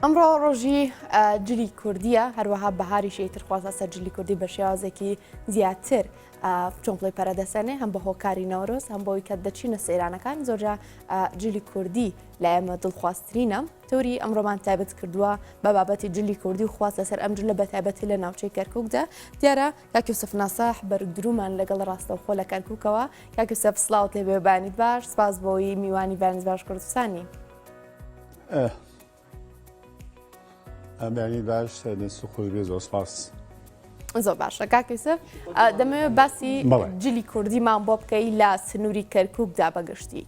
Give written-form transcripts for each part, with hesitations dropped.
ئەمڕۆ ڕۆژی جلی کوردیە هەروەها بەهاری شێتر خوازە سەر جلی کوردی بە شێوازێکی زیاتر چۆن بڵێ پەرەدەسەنێ هەم بە هۆکاری نەورۆز هەم بۆی کە دەچینە سەیرانەکان زۆرجا جلی کوردی لە ئێمە دڵخوازترینە تۆری ئەمڕۆمان تایبەت کردووە بە بابەتی جلی کوردی و خواست لەسەر ئەم جلە بە تایبەتی لە ناوچەی کەرکووکدا دیارە کاک یوسف ناساح بەرگدرومان لەگەڵ ڕاستەوخۆ لە کەرکووکەوە کاک یوسف سڵاوت لێ بێ بانیت باش سپاس بۆی میوانی بانیز باش کوردستانی ئەمانی باش دەسوخۆی بێ زۆر سپاس زۆر باشە کاک یوسف دەمەوێت باسی جلی کوردیمان بۆ بکەی لە سنووری کەرکووکدا بەگشتی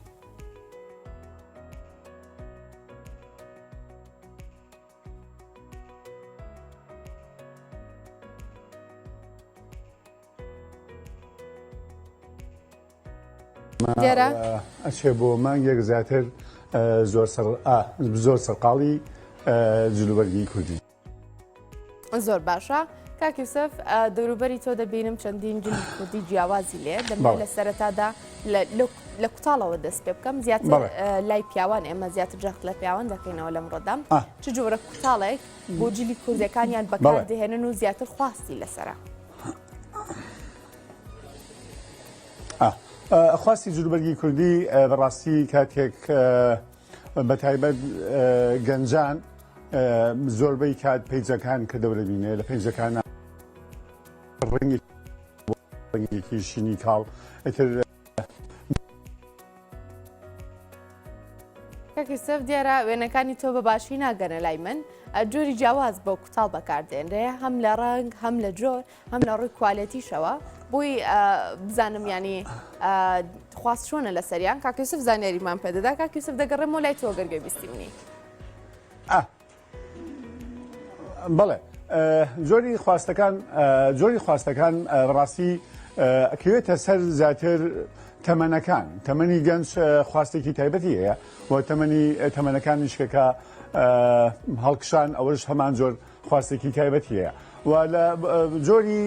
ئەچێ بۆ مانگێک زیاتر زۆر سەرقاڵی جلوبەرگی کوردی زۆر باشە کاک یوسف دەوروبەری تۆ دەبینم چەندین جلی کوردی جیاوازی لێ دەمێت لە سەرەتادا لە کوتاڵەوە دەست پێ بکەم زیاتر لای پیاوان ئێمە زیاتر جەخت لە پیاوان دەکەینەوە لەمڕۆدام چ جۆرە کوتاڵێک بۆ جلی کوردەکانیان بەکاردەهێنن و زیاتر خواستی لەسەرە خواستی جلوبەرگی کوردی بەڕاستی کاتێک بەتایبەت گەنجان زۆربەی کات پەیجەکان کە دەورەبینێ لە پەیجەکانە ڕەنگێکی شینی کاڵ کاک یوسف دیارە وێنەکانی تۆ بە باشی ناگەنە لای من جۆری جیاواز بۆ کوتاڵ بەکاردێنرێ هەم لە ڕنگ هەم لە جۆر هەم لە ڕووی کوالیتیشەوە بۆی بزانم ینی خواست چۆنە لە سەریان کاک یوسف زانیاریمان پێدەدا کاک یوسف دەگەڕێمەوە لای تۆ گەرگە بیستی منی بەڵێ جۆری خواستەکان ڕاستی ئەکەوێتە سەر زیاتر تەمەنەکان تەمەنی گەنج خواستێکی تایبەتی هەیە بۆ تەمەنەکان نیشکەکە هەڵکشان ئەوەش هەمان جۆر خواستێکی تایبەتی هەیە و لە جۆری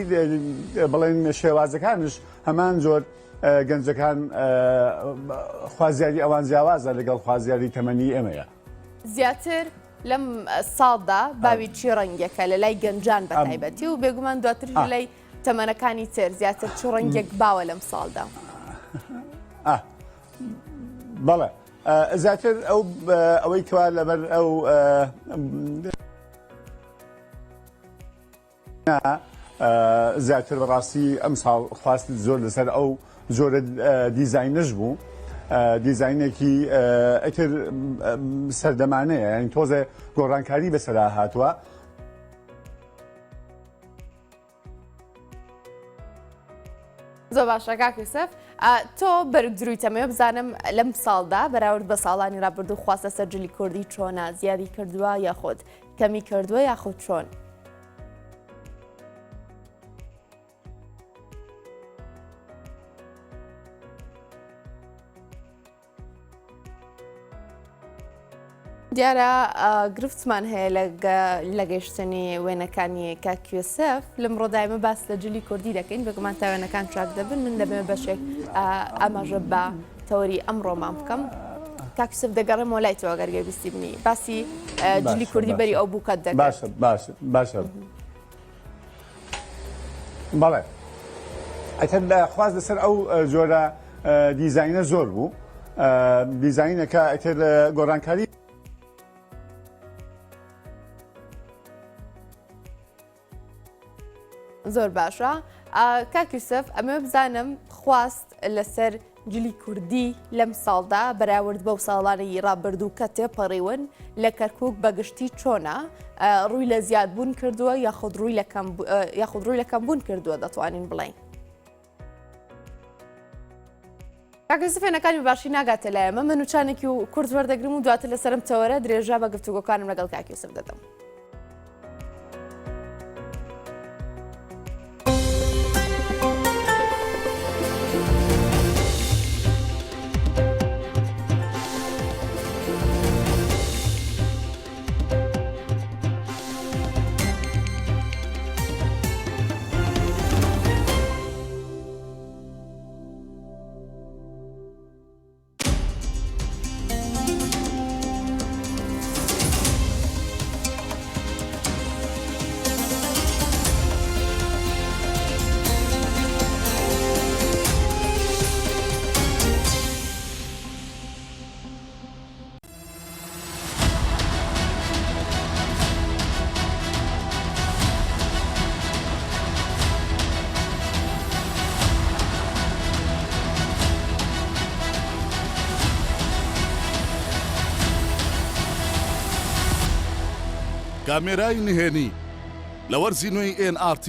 بڵێن شێوازەکانش هەمان جۆر گەنجەکان خوازیاری ئەوان جیاوازە لەگەڵ خوازیاری تەمەنی ئێمەیە زیاتر لەم ساڵدا باوی چی ڕەنگێکە لە لای گەنجان بە تایبەتی و بێگومان دواتر لای تەمەنەکانی تر زیاتر چ ڕەنگێک باوە لەم ساڵدا بەڵێ زیاتر ئەوەی کەوا لەبەر ئەو زیاتر بەڕاستی ئەم ساڵ خواست زۆر لەسەر ئەو زۆرە دیزاینش بوو دیزاینێکی ئەتر سەردەمانەیە یعنی تۆزە گۆڕانکاری بەسەرا هاتووە زۆر باشە کاک یوسف تۆ بەرگدروی تەمەوە بزانم لەم ساڵدا بەراورد بە ساڵانی ڕابردوو خواستە سەر جلی کوردی چۆنە زیادی کردووە یاخود کەمی کردووە یاخود چۆن دیارە گرفتمان هەیە لە گەیشتنی وێنەکانی کاک یوسف لەم ڕۆدایمە باس لە جلی کوردی دەکەین بگومان تا وێنەکان چاک دەبن من دەبێت بەشێک ئەمەژە بە تەوەری ئەمڕۆمان بکەم کاک یوسف دەگەڕێمەوە لای تۆ گەرگە بیستی بنی باسی جلی کوردی بەری ئەو بووکەت دەکەن باشە بەڵێ ئەتر خواست لەسەر ئەو جۆرە دیزاینە زۆر بوو دیزاینەکە ئەتر گۆڕانکاری زۆر باشە کاک یوسف ئەمە بزانم خواست لەسەر جلی کوردی لەم ساڵدا بەراورد بەو ساڵانەی ڕابردوو کە تێپەڕیون لە کەرکووک بەگشتی چۆنە ڕووی لە زیادبوون کردووە یاخود ڕووی لە کەمبوون کردووە دەتوانین بڵین کاک یوسف وێنەکانی باشی ناگاتە لایەمە من وچانێکی و کورد وەردەگرم و دواتر لەسەرم تەوەرە درێژە بە گفتوگۆکانم لەگەڵ کاک یوسف دەدەم کامێرای نهێنی لە وەرزی نوێی NRT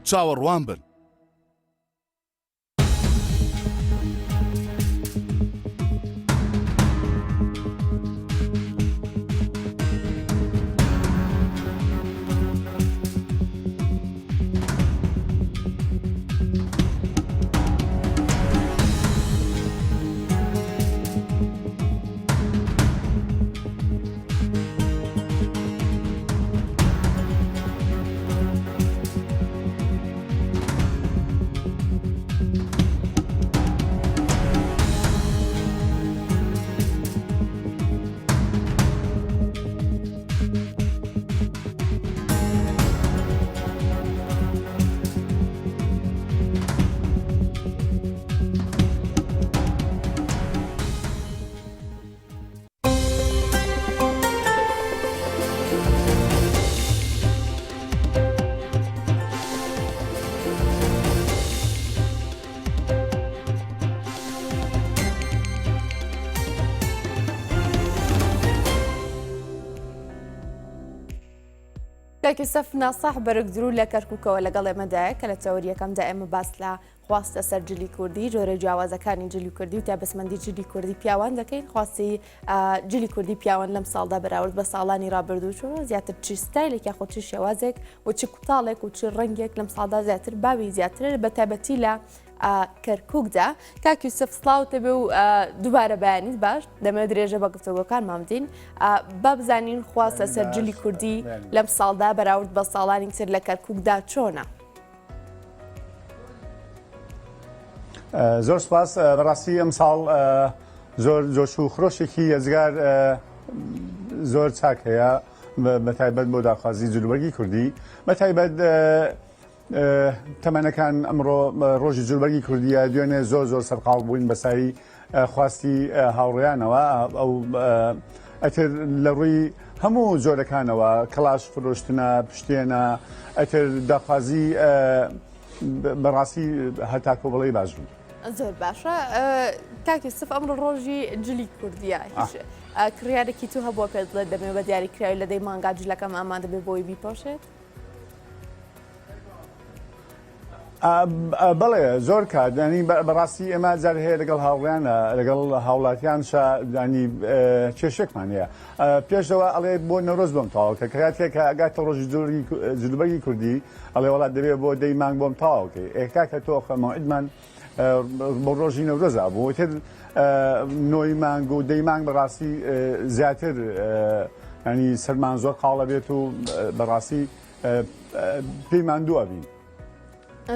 چاوەڕوان بن. کاکیسەف ناساح بەرەگدرو لە کەرکووکەوە لەگەڵ ئێمەدایە کە لە چاوەریەکەمدا ئێمە باس لە خواستە سەر جلی کوردی جۆرە جیاوازەکانی جلی کوردی و تایبەتمەندی جلی کوردی پیاوان دەکەین خواستی جلی کوردی پیاوان لەم ساڵدا بەراورد بە ساڵانی ڕابردوو چۆ زیاتر چی ستایلێک یاخۆ چی شێوازێک و چی کوتاڵێک و چی ڕەنگێک لەم ساڵدا زیاتر باوی زیاتر بە تایبەتی لە کەرکووکدا کاکی یوسف سڵاوتە بێ و دووبارە بەیانیت باش دەمەوێت درێژە بە گفتوگۆکانمان بدەین با بزانین خواستە سەر جلی کوردی لەم ساڵدا بەراورد بە ساڵانی تر لە کەرکووکدا چۆنە؟ زۆر سپاس بەڕاستی ئەم ساڵ زۆر جۆش و خرۆشێکی ێزگار زۆر چاک هەیە بەتایبەت بۆ داخوازی جلوبەرگی کوردی بەتایبەت تەمەنەکان ئەمڕۆ ڕۆژی جلوبەرگی کوردیە دوێنێ زۆر سەرقاڵ بووین بەساری خواستی هاوڕێیانەوە ئەو ئەتر لە ڕووی هەموو جۆرەکانەوە کەلاش فرۆشتنە پشتێنە ئەتر داخوازی بەڕاستی هەتا کۆبڵی باش بوو. زۆر باشە کاکی یوسف ئەمڕۆ ڕۆژی جلی کوردیە هیچ کڕیارێکی تو هەبووە پێت بڵێت دەمێ بە دیاریکراوی لەدەی مانگا جلەکەم ئامادە بێ بۆی بیپۆشێت؟ بەڵێ زۆر کات ینی بەڕاستی ئێمە جار هەیە لەگەڵ هاوڕیانە لەگەڵ هاوڵاتیانشە ینی کێشێکمان هەیە پێشەوە ئەڵێ بۆ نەورۆز بۆم تاواکە کاتێکە ئەگاتە ڕۆژی جلوبەرگی کوردی ئەڵێ وڵات دەبێت بۆ دەی مانگ بۆم تاواکەی ئێکاکە تۆ خەمەوعیدمان بۆ ڕۆژی نەورۆزە بوو تر نۆی مانگ و دەی مانگ بەڕاستی زیاتر ینی سەرمان زۆر قاڵە بێت و بەڕاستی پێیمان دووە بین.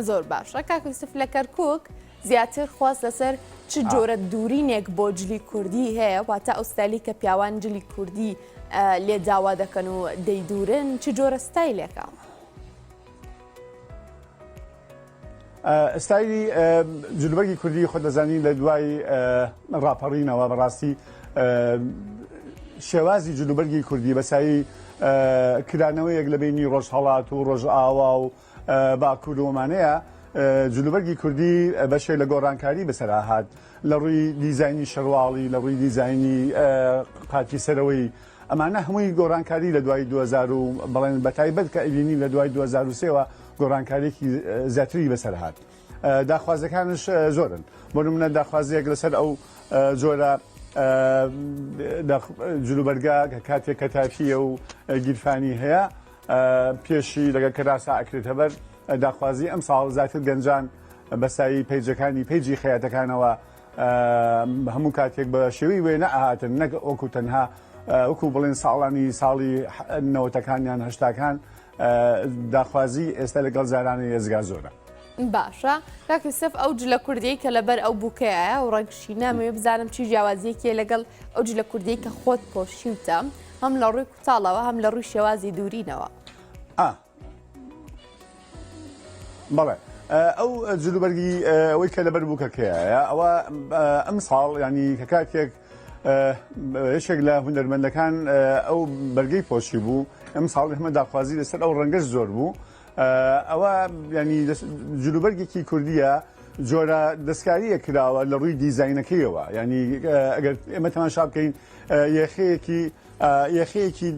زۆر باشە کاک یوسف لە کەرکووک زیاتر خواست لەسەر چ جۆرە دوورینێک بۆ جلی کوردی هەیە واتە ئەو ستایلی کە پیاوان جلی کوردی لێ داوا دەکەن و دەیدورن چ جۆرە ستایلێکە؟ ستایلی جلوبەرگی کوردی خۆ دەزانی لە دوای ڕاپەڕینەوە بەڕاستی شێوازی جلوبەرگی کوردی بەسایی کرانەوەیەک لە بینی ڕۆژهەڵات و ڕۆژئاوا و باکوور ومانەیە جلوبەرگی کوردی بەشێک لە گۆڕانکاری بەسەرا هات لە ڕووی دیزایانی شەرواڵی لە ڕووی دیزایانی قاتی سەرەوەی ئەمانە هەمووی گۆڕانکاری لە دوای 2000 و بەڵێن بەتایبەت کە ئەبینی لە دوای 2023ەوە گۆڕانکاریێکی زیاتری بەسەر هات داخوازەکانش زۆرن بۆ نمونە داخوازیەک لەسەر ئەو جۆرە جلوبەرگا کە کاتێک کە تاپیە و گیرفانی هەیە پێشی لەگە کەراسا ئەکرێتە بەر داخوازی ئەم ساڵ زیاتر گەنجان بەسایی پیجەکانی پیجی خەیاتەکانەوە هەموو کاتێک بە شێوەی وێ نەئهاتن نەک ئۆکو تەنها وەکو بڵێن ساڵی نەوەتەکانیان هەشتاکان داخوازی ئێستا لەگەڵ زارانی ێزگا زۆرە. باشە کاک یوسف ئەو جلە کوردیی کە لەبەر ئەو بووکەیە و ڕەنگشی نامەوێ بزانم چی جیاوازیەکیە لەگەڵ ئەو جلە کوردیی کە خۆت پۆشیوتە هەم لە ڕووی کوتاڵەوە هەم لە ڕووی شێوازی دوورینەوە. بەڵێ ئەو جلوبەرگی ئەوەی کە لەبەر بووکەکەیە ئەوە ئەم ساڵ ینی کە کاتێک یەکێک لە هونەرمەندەکان ئەو بەرگەی پۆشی بوو ئەم ساڵ هەمە داخوازی لەسەر ئەو ڕەنگەش زۆر بوو ئەوە ینی جلوبەرگێکی کوردیە جۆرە دەستکاریە کراوە لە ڕووی دیزاینەکەیەوە ینی ئەگەر ئێمە تەماشا بکەین یەخەیەکی یەخەیەکی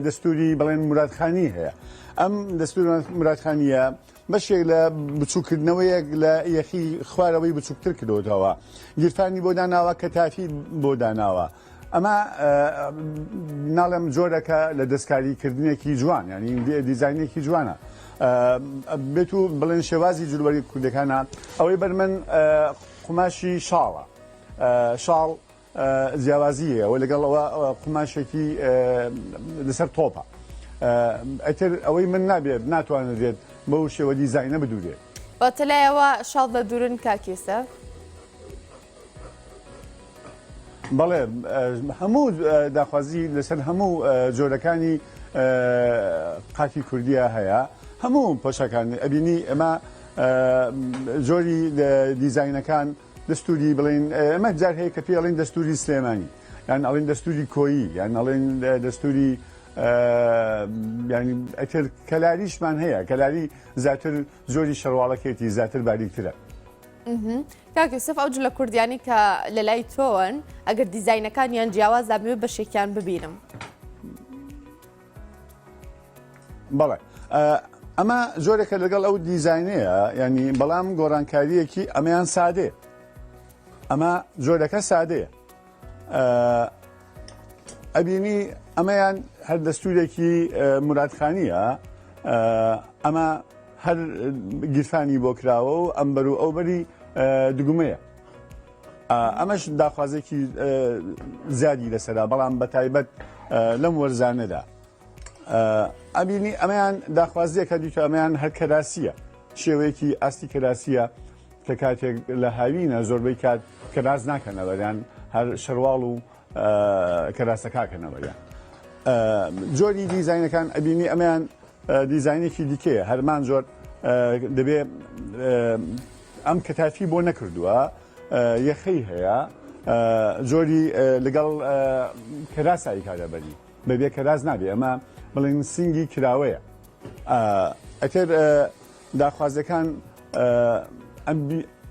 دەستوری بڵێن مرادخانی هەیە ئەم دەستور مرادخانیە بەشێک لە بچووکردنەوەیەک لە یەخی خوارەوەی بچووکتر کردوتەوە گیرفانی بۆ داناوە کە تافی بۆ داناوە ئەمە ناڵم جۆرەکە لە دەستکاریکردنێکی جوان ینی دیزاینێکی جوانە بێت و بڵێن شێوازی جلوبەری کوردەکانە ئەوەی بەر من قماشی شاڵە شاڵ جیاوازیە و لەگەڵەوە قماشێکی لەسەر تۆپە ئەتر ئەوەی من نابێت ناتوانێت بەو شێوە دیزاینە بدورێت بەتەلایەوە شاڵ دەدورن کاکێسە بەڵێ هەموو داخوازی لەسەر هەموو جۆرەکانی قاکی کوردیە هەیە هەموو پۆشەکان ئەبینی ئەمە جۆری دیزاینەکان دەستوری بڵین ئەمە جار هەیە کە پێ ئەڵێن دەستوری سلێمانی یان ئەڵێن دەستوری کۆیی یان ئەڵێن دەستوری ینی ئەتر کەلاریشمان هەیە کەلاری زیاتر زۆری شەرواڵەکێتی زیاتر باریکترە کاک یوسف ئەو جلە کوردیانی کە لە لای تۆن ئەگەر دیزاینەکانیان جیاواز دابێ بەشێکیان ببینم بەڵێ ئەمە زۆرێکە لەگەڵ ئەو دیزاینەیە ینی بەڵام گۆڕانکاریەکی ئەمەیان سادێ ئەمە زۆرەکە سادەیە ئەبینی ئەمەیان هەر دەستورێکی مرادخانیە ئەمە هەر گیرفانی بۆ کراوە و ئەمبەر و ئەوبەری دگومەیە ئەمەش داخوازێکی زیادی لەسەرا بەڵام بە تایبەت لەم وەرزانەدا ئەبینی ئەمەیان داخوازیەکە دیتە ئەمەیان هەر کەراسیە شێوەیەکی ئاستی کەراسیە کە کاتێک لە هاوینە زۆربەی کات کەراز ناکەنەوەیان هەر شەرواڵ و کەراسەکاکەنەوەیان جۆری دیزاینەکان ئەبینی ئەمەیان دیزاینێکی دیکەیە هەرمان زۆر دەبێ ئەم کەتافی بۆ نەکردووە یەخەی هەیە جۆری لەگەڵ کەراسایی کارەبەری بەبێ کەراز نابێ ئەمە بڵین سینگی کراوەیە ئەتر داخوازەکان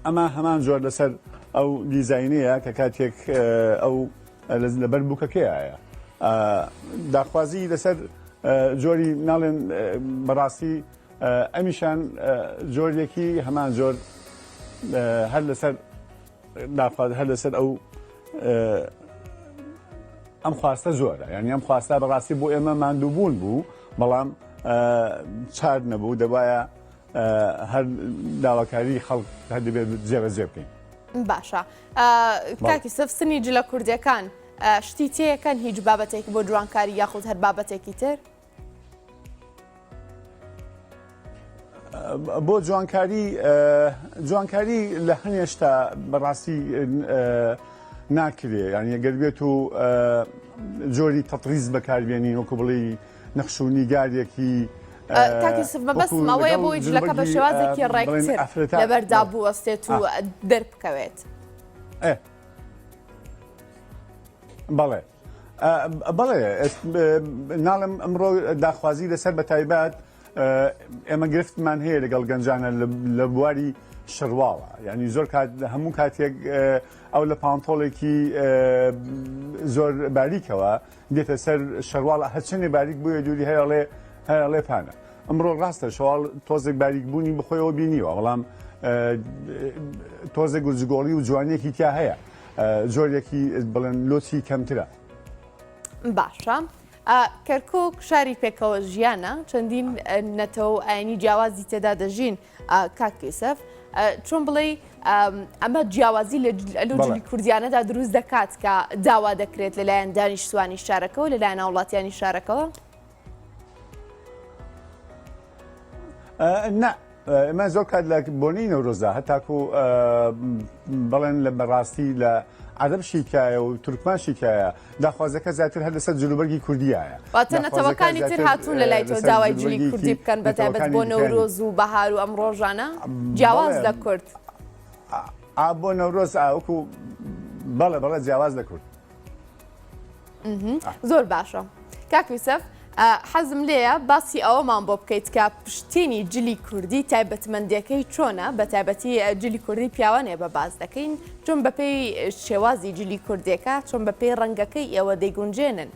ئەمە هەمان زۆر لەسەر ئەو دیزاینەیە کە کاتێک ئەو لەبەر بووکەکەیە داخوازی لەسەر جۆری ناڵێن بەڕاستی ئەمیشان جۆرێکی هەمان زۆر هەر لەسەر هەر لەسەر ئەو ئەم خواستە زۆرە یعنی ئەم خواستە بەڕاستی بۆ ئێمە ماندووبوون بوو بەڵام چار نەبوو دەبایە هەر داواکاری خەڵک هەر دەبێت جێبەجێ بکەین باشە کاکی سف سنی جلە کوردیەکان شتی تێیەکەن هیچ بابەتێکی بۆ جوانکاری یاخود هەر بابەتێکی تر بۆ جوانکاری لە هەنێشتا بەڕاستی ناکرێ یعنی ئەگەر بێت و جۆری تەتریز بەکاربێنین وەکو بڵێ نەخشوونیگارێکی کاکی سف مەبەستم ئەوەیە بۆی جلەکە بە شێوازێکی ڕێکتر لەبەردابوو وەستێت و دەربکەوێت بەڵێ بەڵێ ناڵم ئەمڕۆ داخوازی لەسەر بە تایبەت ئێمە گرفتمان هەیە لەگەڵ گەنجانە لە بواری شەرواڵە ینی زۆر هەموو کاتێک ئەو لە پانتۆڵێکی زۆر باریکەوە دێتە سەر شەرواڵە هەرچەندێ باریک بووە دووری هەیەڵێ پانە ئەمڕۆ ڕاستە شەواڵ تۆزێک باریک بوونی بخۆیەوە بینیوە بەڵام تۆزێک گورجگۆڵی و جوانێکی تیا هەیە زۆرێکی بڵێن لۆچی کەمترە باشە کەرکک شاری پێکەوە ژیانە چەندین نەتەوە ئاینی جیاوازی تێدا دەژین کاکیسەف چۆن بڵێ ئەمە جیاوازی لە جلی کوردیانەدا دروست دەکات کە داوا دەکرێت لەلایەن دانیشتوانی شارەکەەوە لەلایەن وڵاتیانی شارەکەەوە نه ئەمە زۆر کات لە بۆنی نەورۆزدا هەتاکو بڵێن لە بەڕاستی لە عەرەب شیکایە و تورکمان شیکایە داخوازەکە زیاتر هەر لەسەر جلوبەرگی کوردیایە واتە نەتەوەکانی تر هاتوون لەلای تۆ داوای جلی کوردی بکەن بەتایبەت بۆ نەورۆز و بەهار و ئەم ڕۆژانە جیاواز لە کورد بۆ نەورۆز وەکو بەڵێ جیاواز لە کورد زۆر باشە کاک یوسف حەزم لێیە باسی ئەوەمان بۆ بکەیت کە پشتینی جلی کوردی تایبەتمەندیەکەی چۆنە بە تایبەتی جلی کوردی پیاوانێ بە باز دەکەین چۆن بەپێی شێوازی جلی کوردیەکە چۆن بەپێی ڕەنگەکەی ئێوە دەیگونجێنن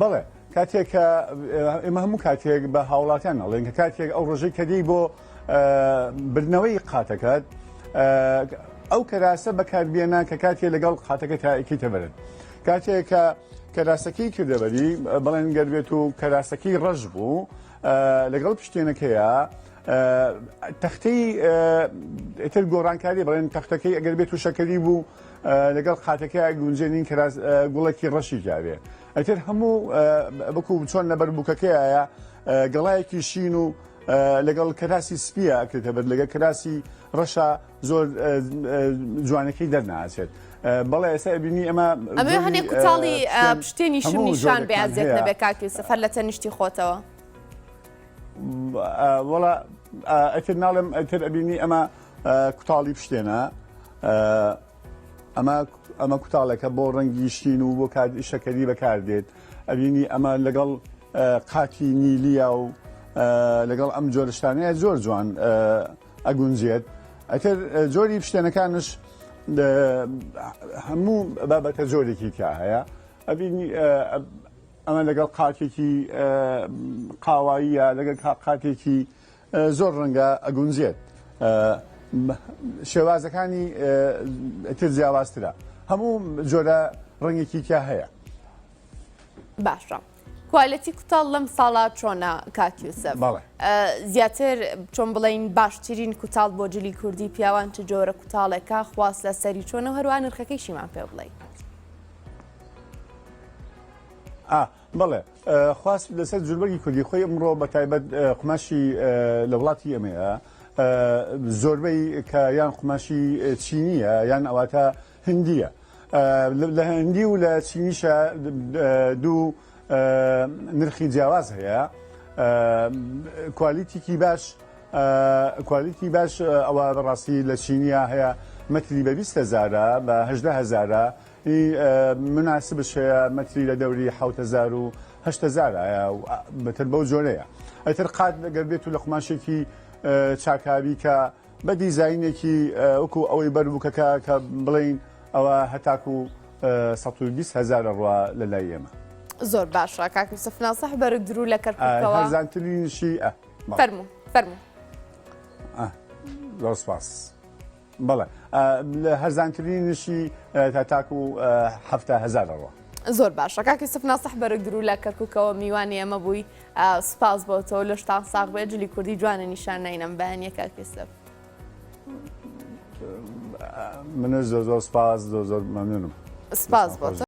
بەڵێ کاتێک کە ئێمە هەموو کاتێک بە هاوڵاتیان نەڵێن کە کاتێک ئەو ڕۆژەی کە دێی بۆ بردنەوەی قاتەکەت ئەو کەراسە بەکاربیێنە کە کاتێ لەگەڵ قاتەکە تایەکی تەبرن کاتێک کە کەراسەکەی کردەبەری بڵێن گەربێت و کەراسەکەی ڕەش بوو لەگەڵ پشتێنەکەیە تەختەی ئتر گۆڕانکاری بڵێن تەختەکەی ئەگەر بێت و شەکەری بوو لەگەڵ قاتەکە گونجێنین گوڵێکی ڕەشی جاوێ ئەتر هەموو بکو چۆن لەبەر بووکەکەیە گەڵایەکی شین و لەگەڵ کەراسی سپیە ئەکرێتە بەر لەگەڵ کەراسی ڕەشە زۆر جوانەکەی دەرناچێت بەڵێ ئێستا بینی ئەمە هەنێک کوتاڵی پشتێنیشم نیشان بێزێت نەبێ کاکی سەفەر لە تەنیشتی خۆتەوە وڵا ئەتر ناڵێم ئەتر ئەبینی ئەمە کوتاڵی پشتێنە ئەمە کوتاڵەکە بۆ ڕەنگی شین و بۆ شەکەری بەکاردێت ئەبینی ئەمە لەگەڵ قاتی نیلیە و لەگەڵ ئەم جۆرشتانەیە زۆر جوان ئەگونجێت ئەتر جۆری پشتێنەکانش هەموو بابەتە جۆرێکی کا هەیە ئەبینی ئەمە لەگەڵ قاتێکی قاواییە لەگەڵ قاتێکی زۆر ڕەنگە ئەگونجێت شێوازەکانی تر جیاوازترە هەموو جۆرە ڕەنگێکی کا هەیە باشە کوالەتی کوتاڵ لەم ساڵا چۆنە کاکیوسف زیاتر چۆن بڵین باشترین کوتاڵ بۆ جلی کوردی پیاوان چ جۆرە کوتاڵێکە خواست لە سەری چۆنە هەروە نرخەکەیشیمان پێ بڵێ بەڵێ خواست لەسەر جلبەرگی کوردی خۆی ئەمڕۆ بە تایبەت قماشی لە وڵاتی ئەمەیە زۆربەی کە یان قماشی چینیە یان ئەواتە هندیە لە هەندی و لە چینیشە دوو نرخی جیاواز هەیە کوالیتیکی کوالیتی باش ئەوە بەڕاستی لە چینیە هەیە مەتری بە 20,000 بە 18,000 مناسبش هەیە مەتری لە دەوری 7,000 و 8,000 بەتر بەو جۆرەیە ئەتر قات لەگەر بێت و لە قماشێکی چاکاوی کە بە دیزاینێکی وەکو ئەوەی بەربووکەکە کە بڵین ئەوە هەتاکو 120,000 ڕوا لە لای ئێمە زۆر باشە کاکی سەفناسەح بەرگ درو لە کەرکووکەوە هەرزانترینشی فەرموو زۆر سپاس بەڵێ لە هەرزانترینشی تاکو 7,000 ڕوا زۆر باشە کاکی سەفناسەح بەرگ درو لە کەرکووکەوە میوانی ئەمە بووی سپاس بۆتەوە لە شتان ساغ بێت جلی کوردی جوانە نیشان نینەم بەیانیە کاکی سەف منش زۆر سپاس زۆر مەمنونم سپاس بۆتە